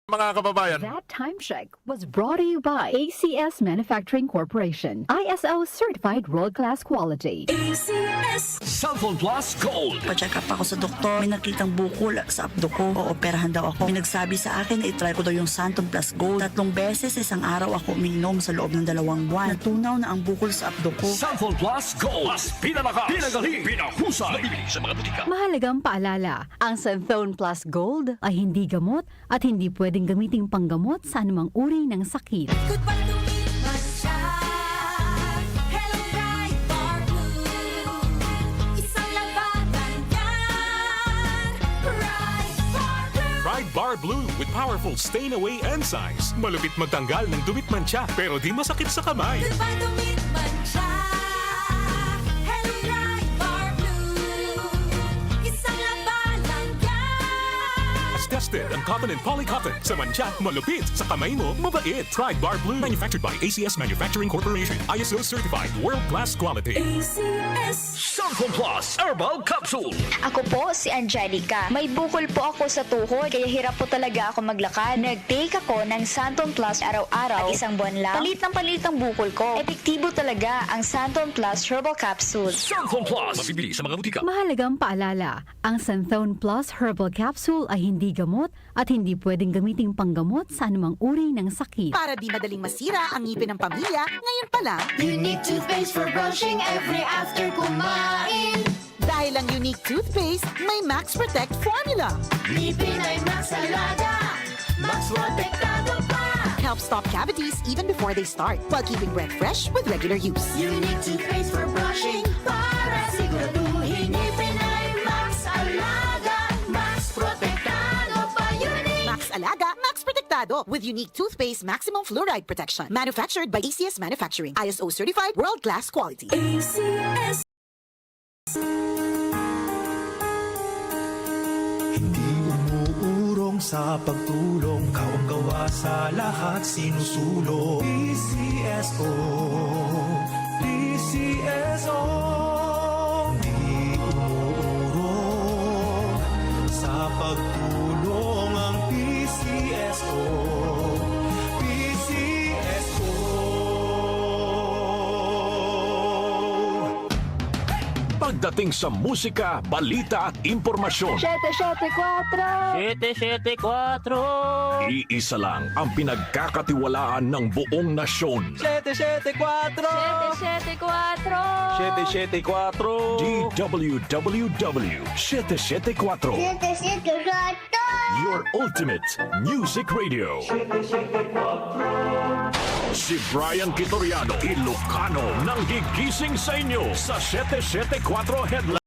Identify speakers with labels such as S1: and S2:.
S1: Mga kababayan,
S2: That time check was brought to you by ACS Manufacturing Corporation, ISO certified world-class quality.
S3: Cellphone Plus Gold.
S4: Pa-check up ako sa doktor. May nakitang bukol sa abdo ko. Ooperahan daw ako. May nagsabi sa akin na itry ko daw yung Santon Plus Gold. 3 beses isang araw ako umiinom sa loob ng 2 buwan. Natunaw na ang bukol sa abdo ko.
S3: Cellphone Plus Gold. Mas pinalakas, pinagaling, pinahusay. Nabibili sa mga butika.
S2: Mahalagang paalala, ang Santhone Plus Gold ay hindi gamot at hindi pwedeng gamiting panggamot sa anumang uri ng sakit.
S5: Goodbye to me, Masya. Hello, bright bar blue. Isang labanan yan. Bright bar blue.
S1: Pride Bar Blue with powerful stain-away enzymes. Malupit magtanggal ng dumit mancha pero di masakit sa kamay.
S5: Goodbye to me, Masya. Hello, bright bar blue. Isang labanan yan.
S1: As tested ang cotton and polycotton. Sa mancha, malupit. Sa kamay mo, mabait. Pride Bar Blue. Manufactured by ACS Manufacturing Corporation. ISO certified world-class quality.
S3: Cellphone Plus Herbal Capsule.
S6: Ako po si Angelica. May bukol po ako sa tuhod kaya hirap po talaga ako maglakad. Nag-take ako ng Santon Plus araw-araw at isang buwan lang. Palit ng bukol ko. Epektibo talaga ang Santon Plus Herbal Capsule.
S3: Cellphone Plus. Mabibili sa mga butika.
S2: Mahalagang paalala, ang Santhone Plus Herbal Capsule ay hindi gamot at hindi pwedeng gamiting panggamot sa anumang uri ng sakit.
S7: Para di madaling masira ang ngipin ng pamilya, ngayon pa lang,
S5: Unique toothpaste for brushing every after kumain.
S7: dahil ang unique toothpaste, may Max Protect formula.
S5: Ngipin ay Max Alaga. Max Protektado pa.
S7: Helps stop cavities even before they start, while keeping breath fresh with regular use.
S5: Unique toothpaste for brushing para siguraduhin ngipin ay Max Alaga. Max Protektado pa. Unique.
S7: Max Alaga, Max Protectado with unique toothpaste maximum fluoride protection. Manufactured by ACS Manufacturing. ISO certified world-class quality.
S5: ACS.
S8: Hindi umuurong sa pagtulong, kawang gawa sa lahat sinusulong. PCSO, PCSO. Hindi umuurong sa pagtulong ang PCSO, PCSO.
S3: Pagdating sa musika, balita at impormasyon,
S2: 774!
S3: iisa lang ang pinagkakatiwalaan ng buong nasyon.
S2: 774!
S3: DWWW 774. Your ultimate music radio. Si Brian Kitoriano, Ilocano, nang gigising sa inyo sa 774 Headline.